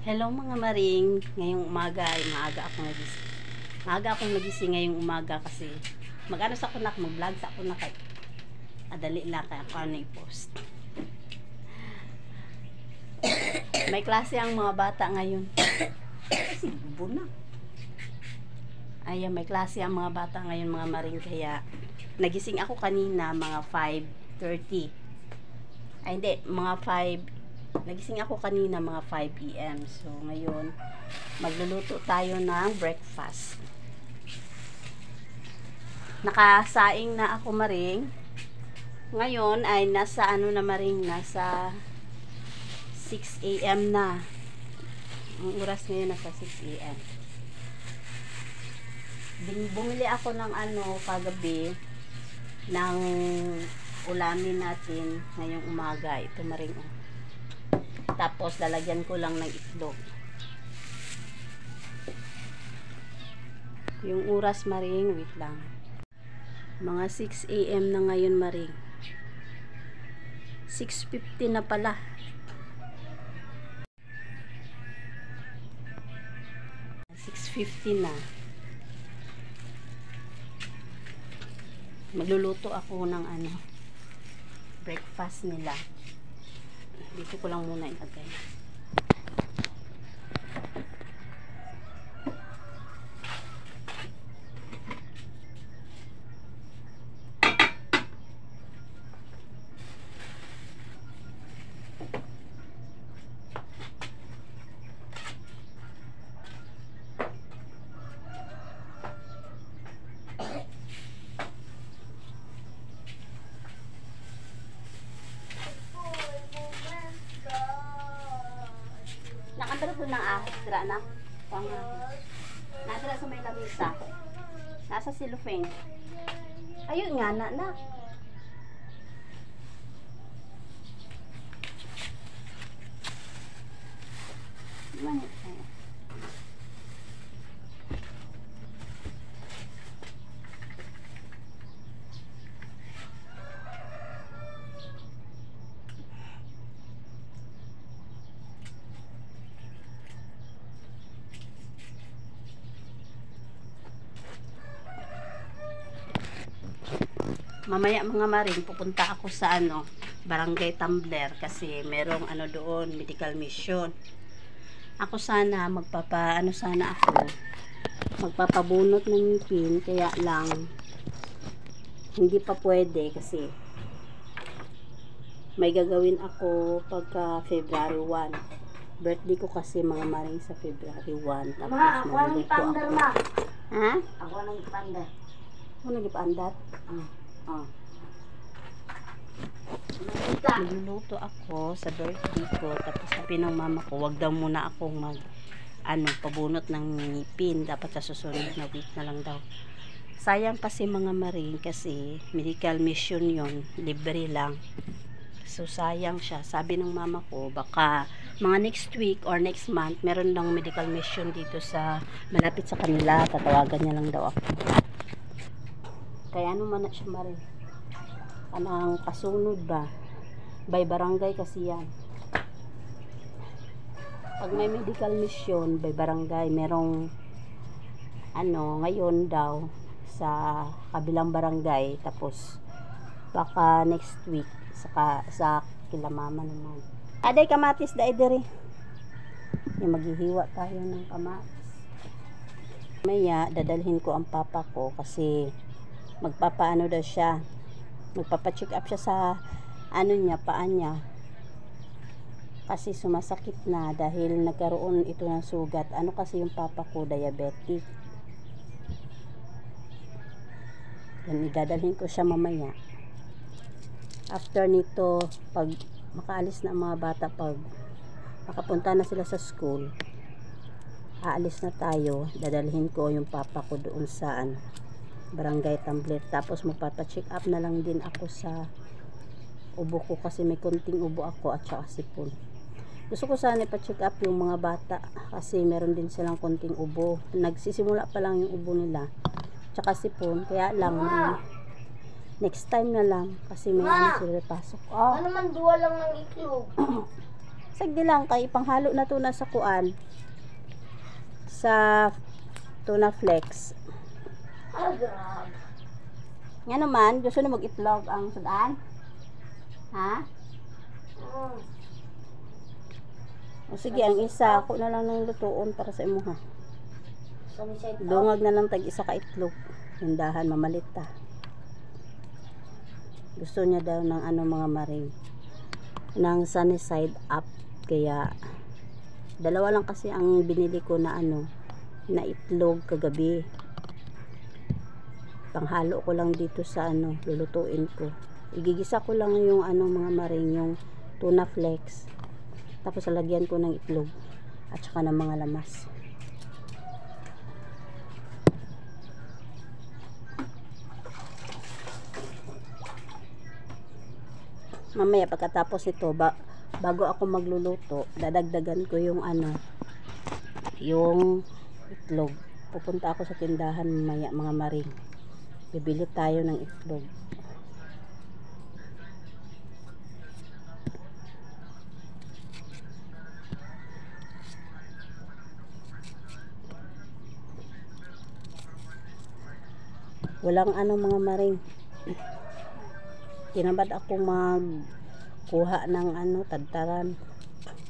Hello mga maring, ngayong umaga ay maaga akong nagising ngayong umaga kasi mag-ano sa kunak, mag-vlog sa kunak kay adali lang kaya ako ano i-post. May klase ang mga bata ngayon. Kasi bubo na. Ayan, may klase ang mga bata ngayon mga maring kaya nagising ako kanina mga 5:30. Ay hindi, mga 5. Nagising ako kanina mga 5 PM. So, ngayon, magluluto tayo ng breakfast. Nakasaing na ako maring. Ngayon ay nasa ano na maring, nasa 6 AM na. Ang oras ngayon nasa 6 AM. Bumili ako ng ano kagabi ng ulamin natin ngayong umaga. Ito maring tapos lalagyan ko lang ng itlog. Yung oras maring, wait lang. Mga 6 AM na ngayon maring. 6:50 na pala. Na. Magluluto ako ng ano, breakfast nila. Dito ko lang muna ilagay. Nakandara ko ng ahas, na. Nadara sa may lamisa. Nasa cellophane. Ayun nga, na. Manit tayo. Mamaya mga maring pupunta ako sa ano, Barangay Tumbler kasi merong ano doon, medical mission. Ako sana magpapabunot ng ngipin, kaya lang hindi pa pwede kasi may gagawin ako pagka February 1. Birthday ko kasi mga maring sa February 1. Tapos Ma, ako nang ipandar ma. Ha? Ako nang ipandar. Ako nang ipandar? Oh. Nagluluto ako sa birthday ko, tapos sabi ng mama ko wag daw muna akong pabunot ng ngipin, dapat sa susunod na week na lang daw. Sayang kasi mga maring kasi medical mission yon, libre lang, so sayang siya. Sabi ng mama ko baka mga next week or next month meron lang medical mission dito sa malapit sa kanila, tatawagan niya lang daw ako. Kaya ano man na siya maring, anang kasunod ba by barangay kasi yan. Pag may medical mission by barangay, merong ano ngayon daw sa kabilang barangay, tapos baka next week sa kila mama naman. Aday kamatis da idere. Maghihiwa tayo ng kamatis. Maya dadalhin ko ang papa ko kasi magpapaano daw siya, magpapacheck up siya sa ano niya, paan niya kasi sumasakit na dahil nagkaroon ito ng sugat. Ano kasi yung papa ko, diabetic. Yan, idadalhin ko siya mamaya. After nito, pag makaalis na ang mga bata, pag makapunta na sila sa school, aalis na tayo, dadalhin ko yung papa ko doon sa Barangay Tumbler. Tapos magpapacheck up na lang din ako sa ubo ko kasi may konting ubo ako at saka sipon. Gusto ko sana ipa-check up yung mga bata kasi meron din silang konting ubo. Nagsisimula pa lang yung ubo nila tsaka sipon, kaya lang next time na lang kasi may ano sila pasok. Ano man duwa lang ng itlog. Sagdi lang kay panghalo na tuna sa kuan. Sa tuna flex. Ah, grabe. Nga naman, gusto na mag-itlog ang sudan? Ha? Mm. O sige, ang isa, ako na lang ng lutuon para sa imo ha. Sunny side up. Dungag na lang tag isa ka itlog. Hindahan, mamalit ta. Gusto niya daw ng ano mga maring. Ng sunny side up. Kaya, dalawa lang kasi ang binili ko na ano, na itlog kagabi. Panghalo ko lang dito sa ano, lulutuin ko. Igigisa ko lang yung ano mga maring, yung tuna flex. Tapos lalagyan ko ng itlog at saka ng mga lamas. Mamaya pagkatapos ito, bago ako magluluto, dadagdagan ko yung ano, yung itlog. Pupunta ako sa tindahan mamaya mga maring. Bibili tayo ng itlog. Walang ano mga maring. Tinamad ako magkuha ng ano, tadtaran.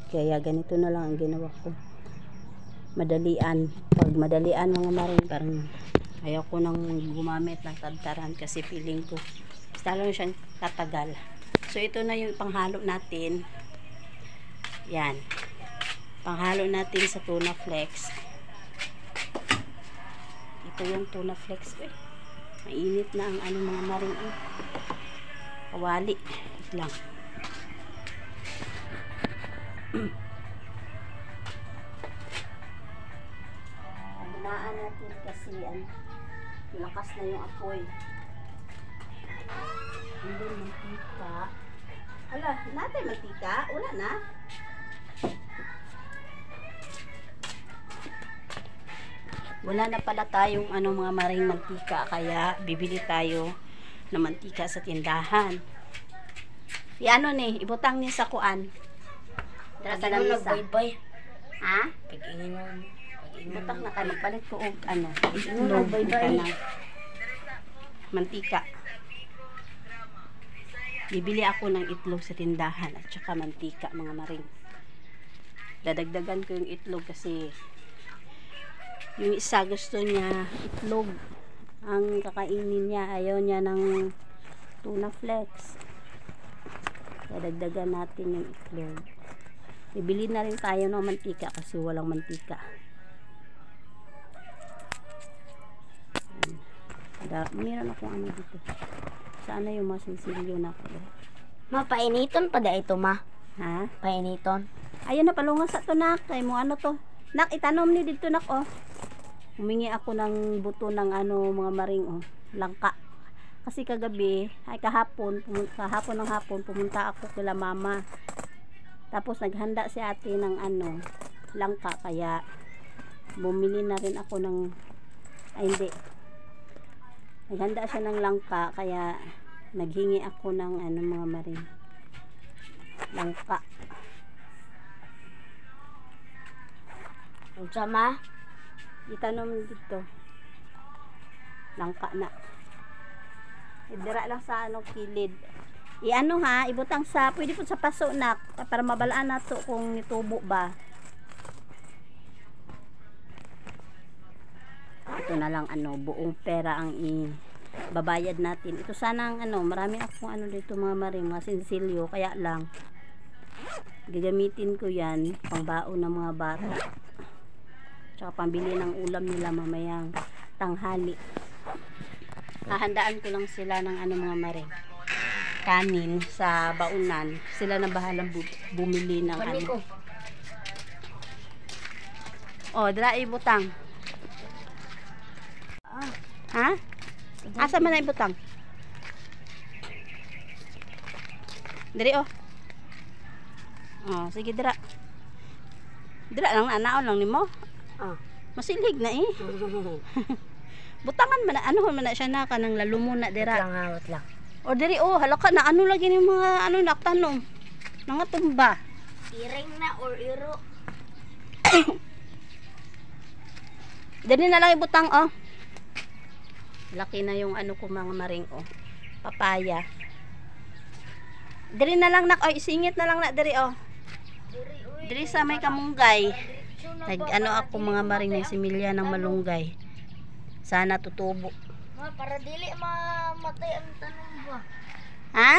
Kaya ganito na lang ang ginawa ko. Madalian. Pag madalian mga maring, parang ayaw ko nang gumamit ng tadtaran kasi feeling ko lalo siyang tatagal. So ito na yung panghalo natin. Yan. Panghalo natin sa tuna flex. Ito yung tuna flex. Mainit na ang ano mga maring. Kawali. Wait lang. Pagdaan natin kasi lakas na yung apoy. Hindi mantika. Hala, natin mantika? Wala na. Wala na pala tayong ano mga maring mantika, kaya bibili tayo ng mantika sa tindahan. Ano ni, ibutang ni sa kuan. Dara sa lamisa. Nagbaybay. Ha? Pag-inom. Ibutang na kayo, magpalit ko og ano, Itlog, bye-bye. Mantika. Bibili ako ng itlog sa tindahan at saka mantika mga maring. Dadagdagan ko yung itlog kasi yung isa gusto niya itlog ang kakainin niya, ayaw niya ng tuna flex. Dadagdagan natin yung itlog. Bibili na rin tayo ng mantika kasi walang mantika. Meron akong ano dito. Sana yung mga sinsilyo na ako. Ma, painiton pa da ito, ma. Ha? Painiton. Ayun na, palungas sa to nak. Kay mo ano to. Nak, itanom ni dito nak oh. Humingi ako ng buto ng ano mga maring oh. Langka. Kasi kagabi, ay kahapon ng hapon, pumunta ako kila mama. Tapos naghanda si ate ng ano, langka. Kaya bumili na rin ako ng, ay hindi. Naghanda siya ng langka, kaya naghingi ako ng ano mga maring. Langka. Ang sama. Itanom dito. Langka na. Idira lang sa ano kilid. Iano ha, ibutang sa, pwede po sa paso nak, para mabalaan na to kung nitubo ba. Ito na lang ano, buong pera ang babayad natin. Ito sana ang ano, marami akong ano dito mga maring, mga sinsilyo, kaya lang gagamitin ko yan pangbaon ng mga bata. Tsaka pambili ng ulam nila mamayang tanghali. Hahandaan ko lang sila ng ano mga maring, kanin sa baunan. Sila na bahalang bumili ng ano. Oh, dra ibutang. Ha? Asa man na ibutang? Diri oh. Oh, sige dira. Dira lang anaon lang nimo. Masilig na eh. Butangan man na, ano man na siya na kanang lalo muna dira. Langawat lang. O diri oh, halaka na ano lagi ni mga ano naktanom. Mga tumba. Tiring na or iro. Dali na lang ibutang, oh. Laki na yung ano ko mga maring, oh. Papaya. Dali na lang nak, oh. Isingit na lang na diri, oh. Diri sa may kamunggay. Ano ako mga maring ng similya ng malunggay. Sana tutubo. Ma, para dili mamatay ang tanom ba? Ha?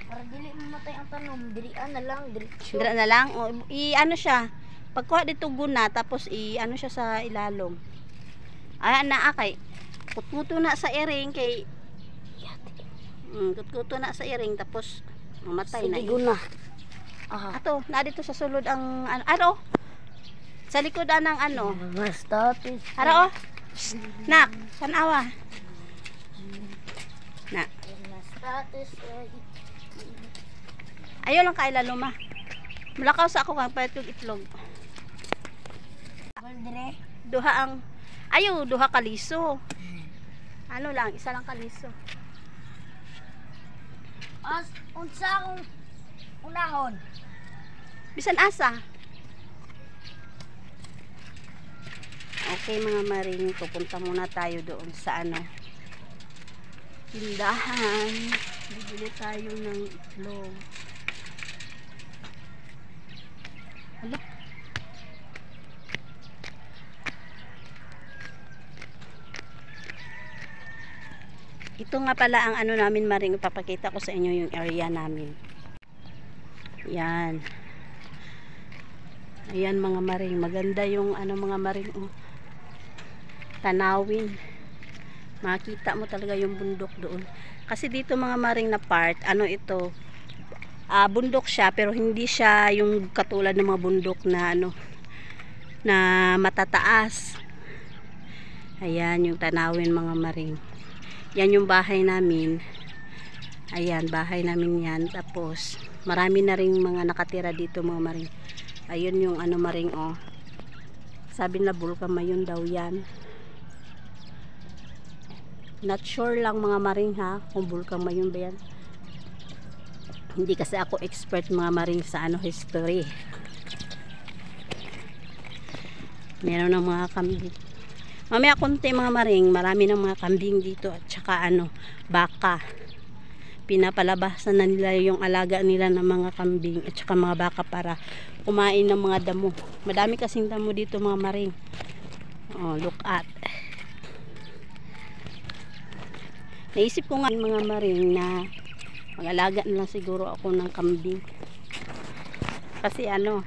Para dili mamatay ang tanom, dirian na lang, diretso. Dira na lang, oh. Ano siya. Pagkuha dito guna, tapos ano siya sa ilalom. Ay, na kay kutkuto na sa iring kay kutkuto na sa iring tapos mamatay na. Sige guna. Aha. Ato, na dito sa sulod ang ano? Sa likod ng ano? Basta Ara, oh. Shh, nak, sanawa. Na. Ayaw lang kay laloma. Mulakaw sa ako kang payat kong itlog. Dire. Duha ang ayo, duha kaliso. Ano lang, isa lang kaliso. As unsa akong unahon? Bisan asa. Okay mga maring, pupunta muna tayo doon sa ano, tindahan. Bibili tayo ng itlog. Hala. Ito nga pala ang ano namin maring, ipapakita ko sa inyo yung area namin. Yan. Ayan mga maring, maganda yung ano mga maring, oh. Tanawin. Makita mo talaga yung bundok doon. Kasi dito mga maring na part, ano ito, bundok siya pero hindi siya yung katulad ng mga bundok na ano, na matataas. Ayan yung tanawin mga maring. Yan yung bahay namin. Ayan, bahay namin yan. Tapos, marami na rin mga nakatira dito mga maring. Ayun yung ano maring, oh. Sabi na Bulkamayon daw yan. Not sure lang mga maring ha, kung Bulkamayon ba yan. Hindi kasi ako expert mga maring sa ano history. Meron ng mga kambing. Mamaya konti mga maring, marami ng mga kambing dito at saka ano, baka. Pinapalabasan na nila yung alaga nila ng mga kambing at saka mga baka para kumain ng mga damo. Madami kasing damo dito mga maring. Oh, look at. Naisip ko nga mga maring na mag-alaga na lang siguro ako ng kambing. Kasi ano,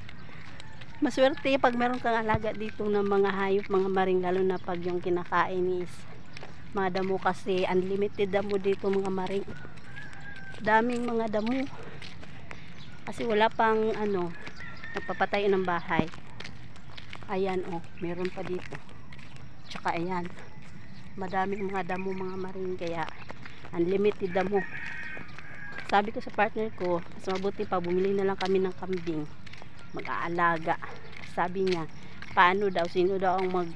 maswerte pag meron kang alaga dito ng mga hayop mga maring, lalo na pag yung kinakain is mga damo, kasi unlimited damo dito mga maring. Daming mga damo. Kasi wala pang ano, nagpapatay ng bahay. Ayan oh, meron pa dito. Tsaka ayan, madaming mga damo mga maring, kaya unlimited damo. Sabi ko sa partner ko, mas mabuti pa bumili na lang kami ng kambing, mag-aalaga. Sabi niya, paano daw, sino daw ang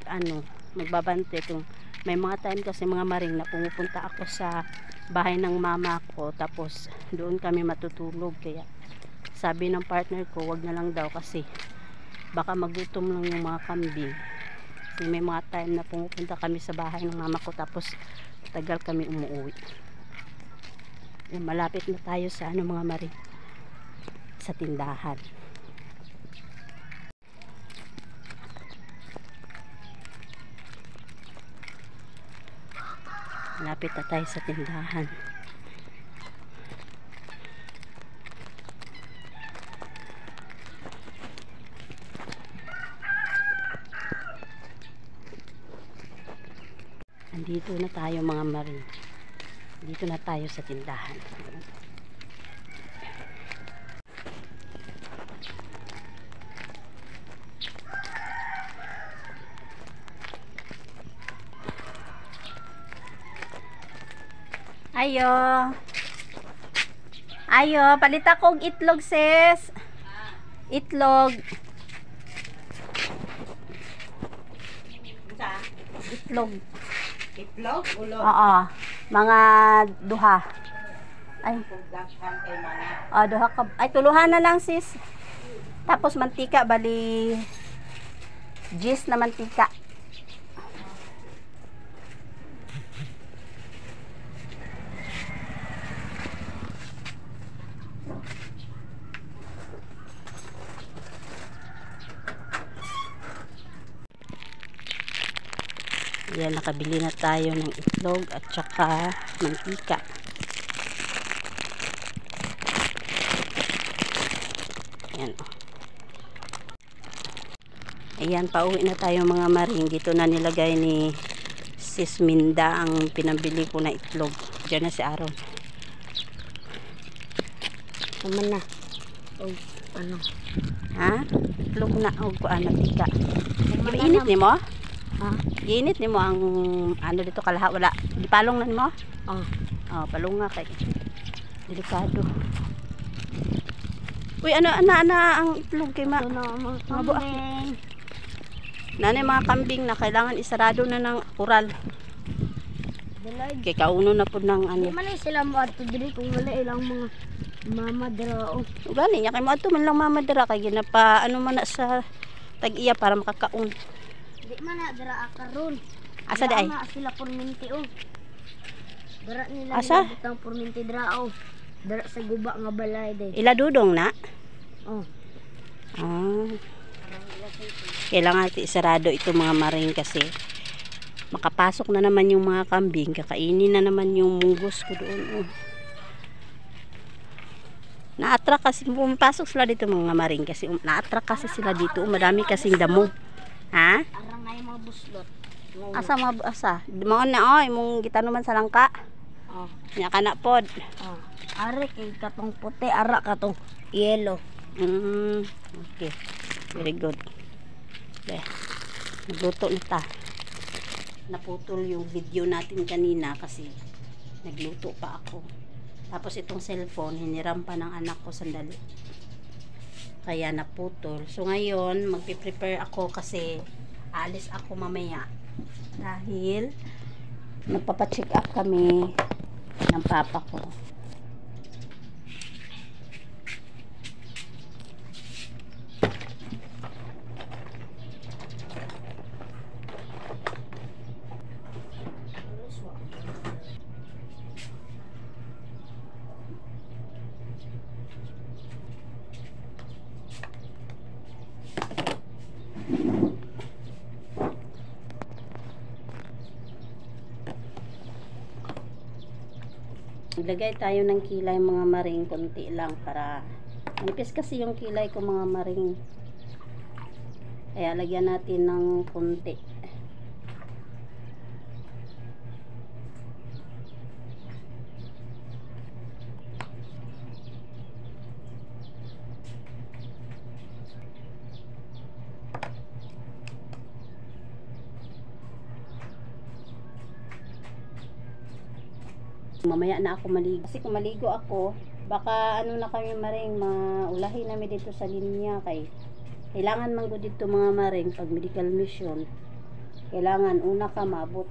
magbabante kung may mga time kasi mga maring na pumupunta ako sa bahay ng mama ko, tapos doon kami matutulog. Kaya sabi ng partner ko, wag na lang daw kasi baka magutom lang yung mga kambing. Kasi may mga time na pumupunta kami sa bahay ng mama ko, tapos tagal kami umuwi. Malapit na tayo sa ano mga maring, sa tindahan. Malapit na tayo sa tindahan. Andito na tayo mga maring. Dito na tayo sa tindahan. Ayo. Ayo, palita kong itlog sis. Itlog. Itlog. Itlog? Ulo? Oo. Mga duha. Ay. Pagdakhan kay mga. Duha ka. Ay, tuluhan na lang sis. Tapos mantika, bali gis na mantika. Yan, nakabili na tayo ng itlog at saka mantika. Yan. Ayan, pauwi na tayo mga maring. Dito na nilagay ni Sis Minda ang pinambili ko na itlog. Diyan na si Aaron. Naman na. O, ano? Ha? Itlog na. O, mantika. Init ni mo? Ha? Ginit ni mo ang ano dito kalaha wala. Di palong nan mo? Oh. Oh, palong nga kay. Delikado. Uy, ano ang itlog kay ma? Ito na mga Mabo. kambing. Nanay mga kambing na kailangan isarado na ng kural. Dalay. Kay kauno na po ng Di ano. man sila mo ato diri kung wala ilang mga mamadrao. Gani nya kay mo adto man lang mamadara kay ginapa ano man na sa tag-iya para makakaon. Di man na dira karon. Asa di ay? Dira sila porminti oh. Dira nila Asa? butang porminti dira oh. Dira sa guba nga balay day. Ila dudong na. Oh. Ah. Kailangan natin isarado ito mga maring kasi makapasok na naman yung mga kambing, kakainin na naman yung munggos ko doon. Oh. Na-attract kasi pumapasok sila dito mga maring kasi na-attract kasi sila dito, madami kasing damo. Ha? Arang nga yung mga buslot. Asa mga asa? Mga na imong gitanuman sa langka. Oh. Nya kana pod. Oh. Are kay katong puti, ara katong yellow. Okay. Very good. Okay. Nagluto na ta. Naputol yung video natin kanina kasi nagluto pa ako. Tapos itong cellphone, hiniram pa ng anak ko sandali. Kaya naputol. So ngayon, magpiprepare ako kasi aalis ako mamaya. Dahil nagpapacheck up kami ng papa ko. Maglagay tayo ng kilay mga maring, konti lang para manipis kasi yung kilay ko mga maring. Kaya lagyan natin ng konti. Mamaya na ako maligo. Kasi kung maligo ako, baka ano na kami maring, maulahin namin dito sa linya kay kailangan man gud dito mga maring pag medical mission. Kailangan una ka maabot.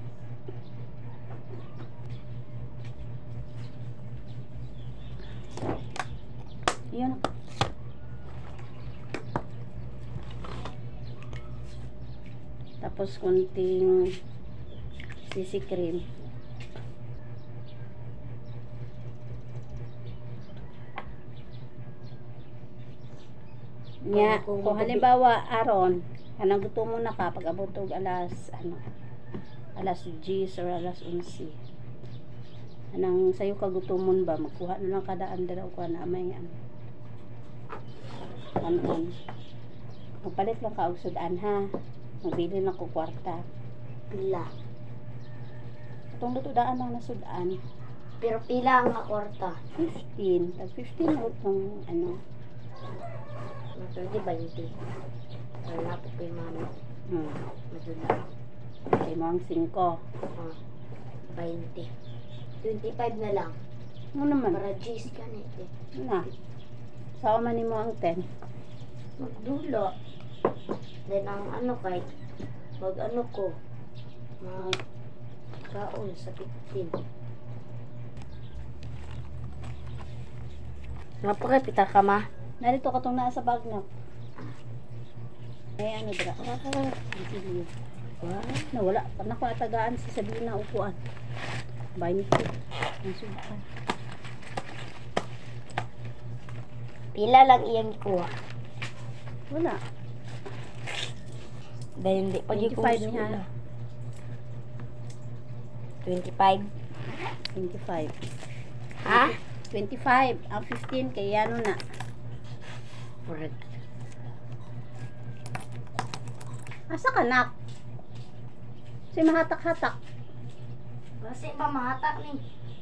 Yun. Tapos konting CC cream. Nya, kung halimbawa aron kanang gutom mo na ka pag abot og alas 10 or alas 11. Anang sayo ka gutomon ba magkuha na lang kada andar og kana may anon. Magpalit lang ka og sudan ha. Magbili lang ko kwarta. Pila. Itong luto-daan lang na sudan. Pero pila ang kwarta. 15. Tag 15 na itong ano. Matuldi 20. Wala po kay mama. Madula. Kay mo ang 5. Oh. 20. 25 na lang. Ano naman? Para G's ka na ito. Na. Saan man mo ang 10? Magdula. Then ang ano kay mag ano ko mag kaon sa 15. Napakapita ka ma. Narito ka itong nasa bag na. Eh, ano dra? Sige. Wow, nawala. Naku, natagaan si Sabina upuan. Bahay nito. Ang subukan. Pila lang iyang kuha. Wala. Dahil hindi pa 25 niya. 25. 25. Ha? 25. Ang 15 kay ano na. Correct. Asa ka, nak? Si mahatak-hatak. Kasi pa mahatak ni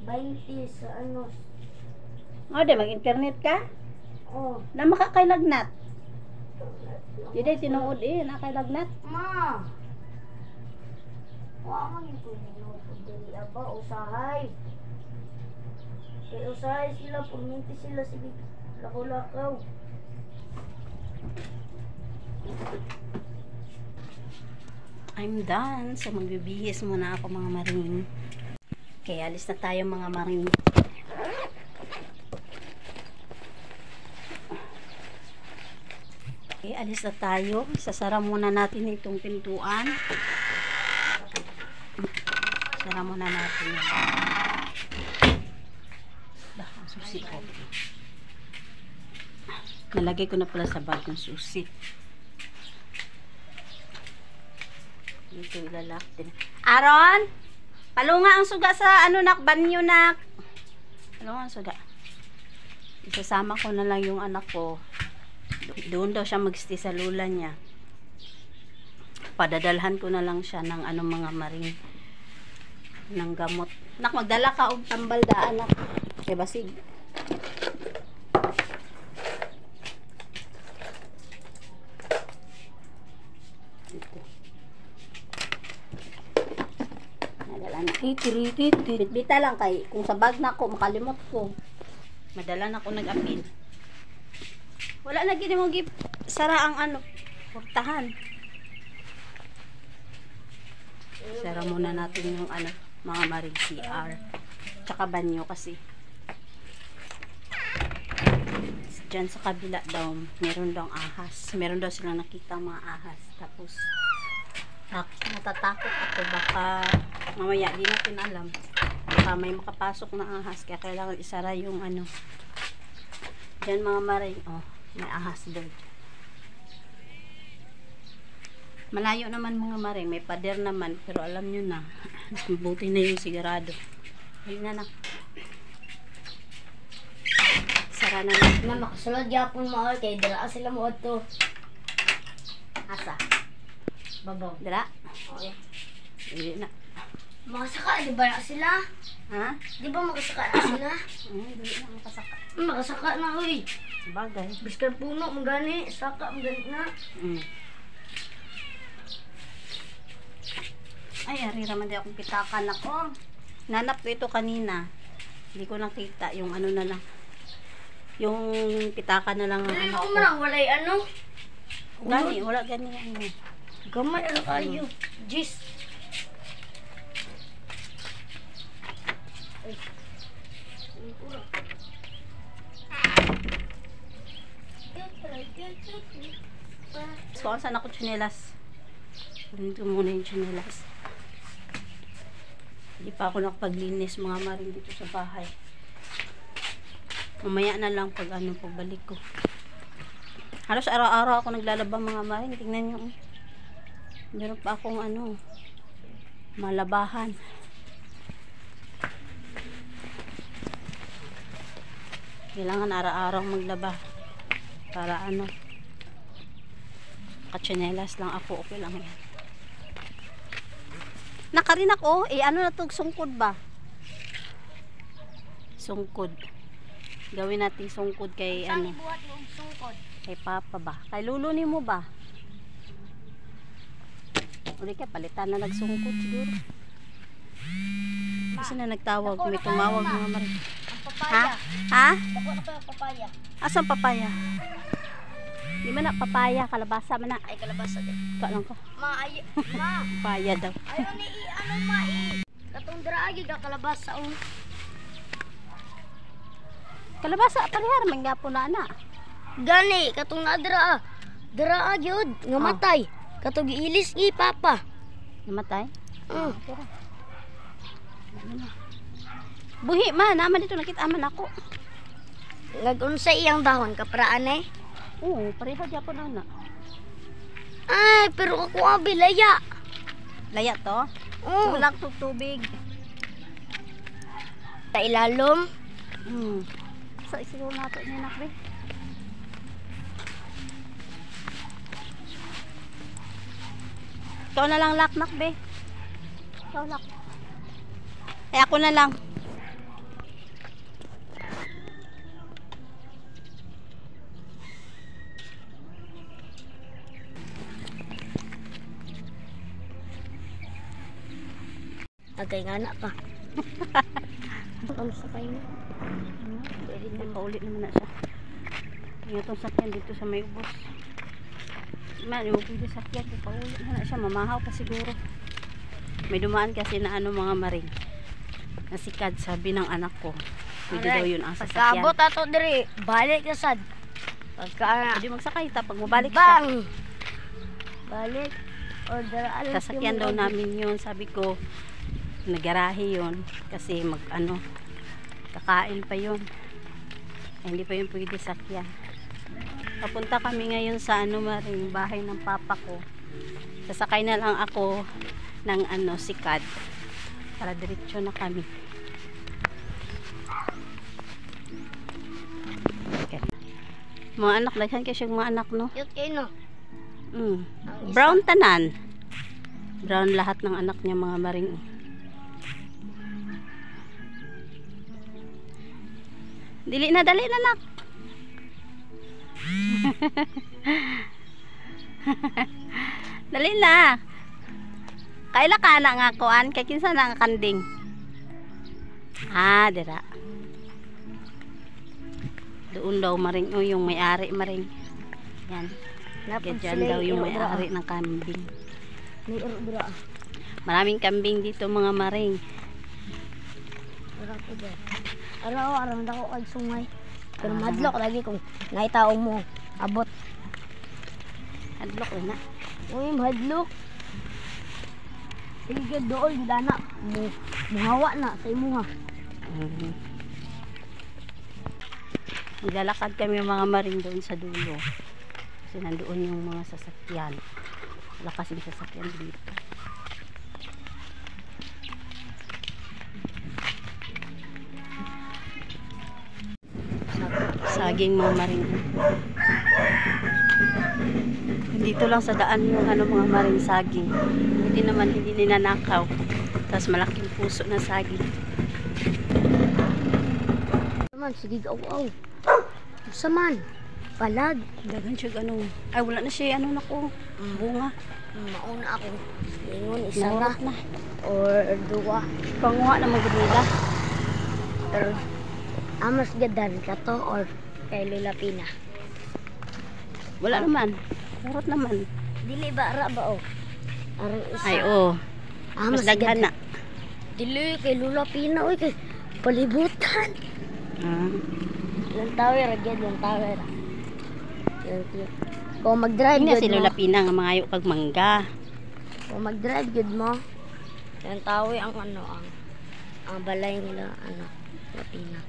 20 sa ano. O, di mag-internet ka? Oh, Na makakailagnat. Hindi, tinuod nakailagnat. ma. Wa man ito nino dili aba usahay. Kay usahay sila puminti sila sige lakaw-lakaw. I'm done. So, magbibihis muna ako mga maring. Okay, alis na tayo mga maring. Okay, alis na tayo. Sasara muna natin itong pintuan. Sara muna natin. Ang susi ko. Nalagay ko na pala sa bag ng susi. Dito ilalak din. Aaron! Palunga ang suga sa ano nak, banyo nak. Palunga ang suga. Isasama ko na lang yung anak ko. Doon daw siya magstay sa lula niya. Padadalhan ko na lang siya ng anong mga maring ng gamot. Nak, magdala ka og tambal da anak. Kay basig. Dito. Nadala na. Bita lang kay kung sa bag na ako makalimot ko. Madala na ako nag-apil. Wala na gini mo gip sara ang ano portahan. Sara muna natin yung ano mga marig CR tsaka banyo kasi dyan sa kabila daw meron daw ahas, meron daw silang nakita mga ahas. Tapos natatakot ako baka mamaya di natin alam baka may makapasok na ahas kaya kailangan isara yung ano dyan mga marig. Oh, may ahas doon. Malayo naman mga maring, may pader naman, pero alam nyo na, mas mabuti na yung sigurado. Ayun na nak. Sara na na. Na makasulod yapon mo kay dala sila mo adto. Asa? Babaw. Dira? Okay. Hindi na. Makasaka di ba na sila? Ha? Di ba makasaka na sila? Hindi na makasaka. Makasaka na uy. Bagay. Biskan puno magani, saka magani na. Ay, ari raman di akong pitakan ako. Nanap ko ito kanina. Hindi ko nakita yung ano na lang. Yung pitakan na lang ang Dili anak mo ko. man walay ano. Gani, wala gani ano. Gamay ano kayo. Jis. So, saan ako tsinelas? Kunin ko muna yung tsinelas. Hindi pa ako nakapaglinis mga maring dito sa bahay. Mamaya na lang pag ano, pagbalik ko. Halos araw-araw ako naglalaba mga maring. Tingnan nyo. Meron pa akong ano, malabahan. Kailangan araw-araw maglaba. Para ano, katsinelas lang ako, okay lang yan. Nakarin ako, ano na to, sungkod ba? Sungkod. Gawin natin sungkod kay ano, Buhat mo sungkod. kay Papa ba? Kay Lulo ni mo ba? Uli ka, palitan na nagsungkod siguro. Kasi na nagtawag, may tumawag mga marin. Ang Ha? papaya. Ha? Dako na kayo papaya. Asan papaya? Di man na, papaya, kalabasa man na. Ay kalabasa din. Ka lang ka. Ma ay ma. Papaya daw. Ayaw ni ano ma katong draagi ka kalabasa oh. Kalabasa, parehar, manggapon na na. Gani katong nadra. Dara gyud nga matay. Katong giilis gi papa. Namatay? Mm. Tara. Buhi man, naman dito nakita man ako. Nag-unsa iyang dahon kapraan eh. Oo, pareho gyapon ana. Ay, pero ako abilaya. Laya to? Oh, Wala to tubig. sa ilalom. Sa siguro nato ni nakbe. Ikaw na lang laknak be. Ikaw lak. Ay ako na lang. Agay nga na pa. Ang sakay mo. Pwede na paulit naman na siya. Yung itong sakyan dito sa may ubos. Man, yung pwede sakyan. Paulit na siya. Mamahaw pa siguro. May dumaan kasi na ano mga maring. Nasikad sabi ng anak ko. Pwede daw yun ang sasakyan. Pagkaabot ato diri, balik ka sad. Pagka Pwede magsakay. Tapag mabalik siya. bang. Balik. Or daraan. Sasakyan daw namin yun. Sabi ko, nagarahe yun. Kasi mag ano, kakain pa yun. Ay, hindi pa yun pwede sakyan. Papunta kami ngayon sa ano maring bahay ng papa ko. Sasakay na lang ako ng ano sikad para diretso na kami. Okay. Mga anak, daghan kayo siyang mga anak, no? Cute kayo no. Brown tanan. Brown lahat ng anak niya mga maring. Dali na nak. Dali na. Kaila ka na nga kuan kay kinsa na nga kanding. Ah, dira. Doon daw maring yung may-ari maring. Yan. Diyan daw yung may-ari ng kambing. May iro-iro. Maraming kambing dito mga maring. Ira ko ba. Araw dako kay sungay. Pero madlok lagi kung naitaong mo abot. Adlok na. Uy, madlok. Sige dool dana mo muhawa na sa imuha. Maglalakad kami mga maring doon sa dulo. Kasi nandoon yung mga sasakyan. Lakas yung sasakyan dito. Saging mga maring. Dito lang sa daan yung ano mga maring saging. Hindi naman hindi ninanakaw. Tapos malaking puso na saging. Saman sige aw. Saman palag. Dagan siya ganun. Ay wala na siya ano nako. Bunga. Mauna ako. Ingon isa na Nawat na. or duwa. Panguha na magdula. Pero amas gadan ka to or kay Lola Pina. Wala naman. Kurot naman. Dili ba ra ba o? Arang isa. Ay oh. Mas daghan na. Dili kay Lola Pina oy kay palibutan. Yung tower agad yung tower. Kung mag-drive Hindi gud si mo. Lola Pina nga mangayo kag mangga. Kung mag-drive gud mo. Yung tower ang ano ang balay nila ano Lola Pina.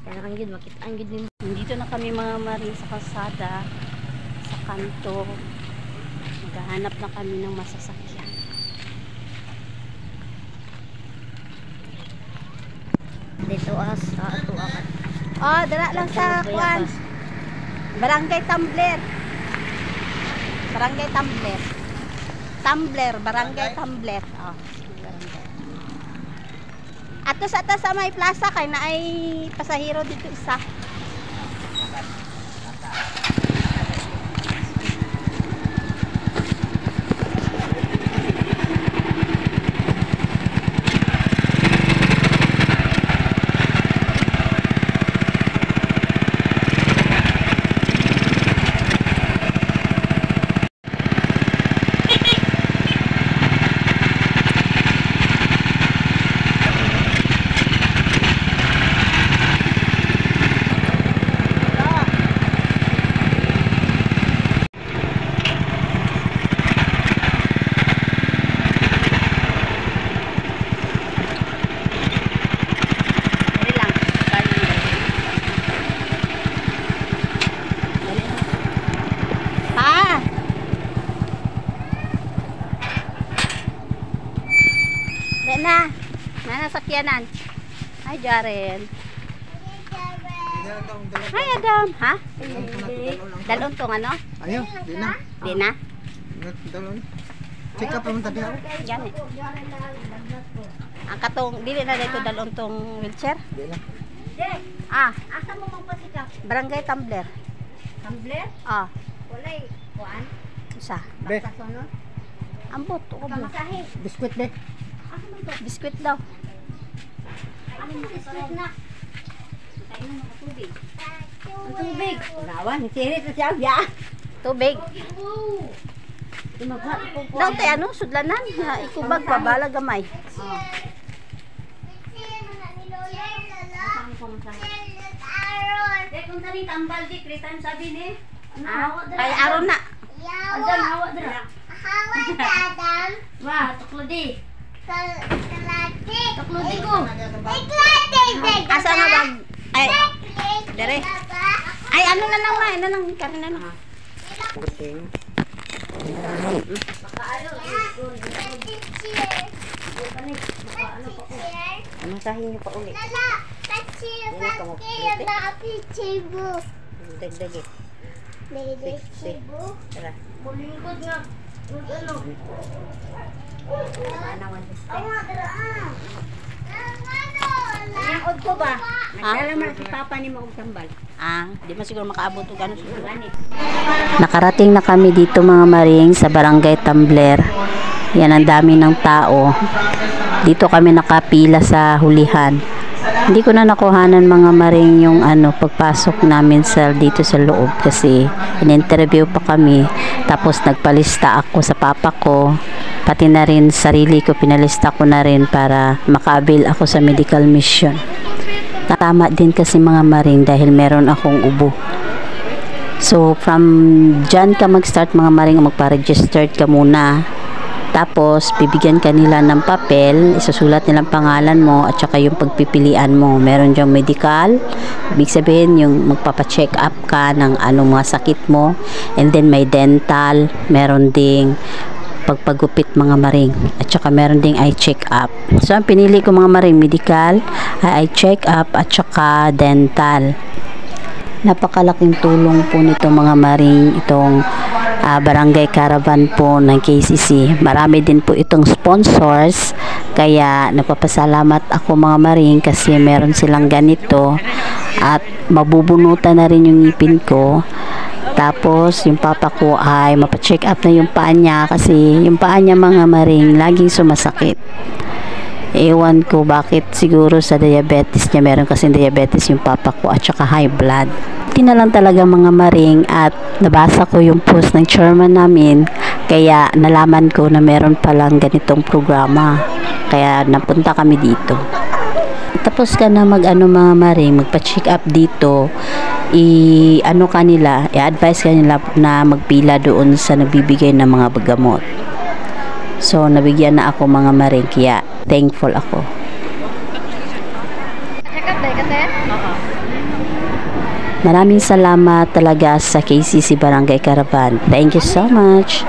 Kaya kang gud makita ang gud nimo. Dito na kami mga maring sa kalsada, sa kanto. Maghahanap na kami ng masasakyan. Dito sa ato akat. Oh, dala lang sa kuan. Barangay Tumbler. Barangay Tumbler. Tumbler, Barangay Tumbler. Oh, barangay. Atos sa may plaza kay na ay pasahero dito isa. na. Nanasakyanan. Hi, Jaren. Hi, Adam. Ha? Dalon tong ano? Ayaw, di na. Di na? Dalon. Check up naman tadi ako. Yan eh. Ang katong, dili na dito dalon tong wheelchair? Di na. Ah, Asa mo magpasikap? barangay tumbler. Tumbler? Ah, Walay. Kuan? isa. Be, Kasono? Ambot, ubo. Pamasahe. biskwit be. Asa man to? Biskuit daw. Ano mo biskuit na? Kain na mga tubig. Ang tubig. Nawan, sirit na siya. Ya. Tubig. Imaghat ko po. Daw tayo ano, sudlanan. Ikubag pa, bala gamay. Saan ko masahe? Dek, kung tani tambal di, kritan sabi ni. Ay, aron na. Adan, hawa dira. Ma, tuklo di. Tuklo di ko. Asa nga bag? Ay, dere. Ay, ano na lang, ma. Ano lang, karin na lang. Puting. Masahin niyo pa ulit. Dagdagi. Tara. Bulingkod nga. Ano? Ang od ko ba? Nagdalaman si Papa ni mo og tambal. Ah, di mo siguro makaabot o gano'n siguro. Nakarating na kami dito mga maring sa barangay Tumbler. Yan, ang dami ng tao. Dito kami nakapila sa hulihan. Hindi ko na nakuhanan mga maring yung pagpasok namin dito sa loob kasi in-interview pa kami. Tapos nagpalista ako sa papa ko. Pati na rin sarili ko, pinalista ko na rin para maka-avail ako sa medical mission. Tama din kasi mga maring dahil meron akong ubo. So from dyan ka mag-start mga maring, magpa-registered ka muna. Tapos bibigyan ka nila ng papel, isusulat nilang pangalan mo at saka yung pagpipilian mo. Meron diyang medical, ibig sabihin yung magpapa-check up ka ng mga sakit mo. And then may dental, meron ding pagpagupit mga maring, at saka meron ding eye check up. So ang pinili ko mga maring, medical, eye check up at saka dental. Napakalaking tulong po nito mga maring, itong barangay caravan po ng KCC. Marami din po itong sponsors, kaya napapasalamat ako mga maring kasi meron silang ganito at mabubunutan na rin yung ngipin ko. Tapos yung papa ko ay mapacheck up na yung paa niya kasi yung paa niya mga maring laging sumasakit. Ewan ko bakit, siguro sa diabetes niya, meron kasing diabetes yung papa ko at saka high blood. Hindi na lang talaga mga maring at nabasa ko yung post ng chairman namin, kaya nalaman ko na meron palang ganitong programa, kaya napunta kami dito. Tapos ka na mga maring, magpa-check up dito, i-advise kanila na magpila doon sa nagbibigay ng mga gamot. So nabigyan na ako mga maring, kaya thankful ako. Maraming salamat talaga sa KCC Barangay Caravan. Thank you so much.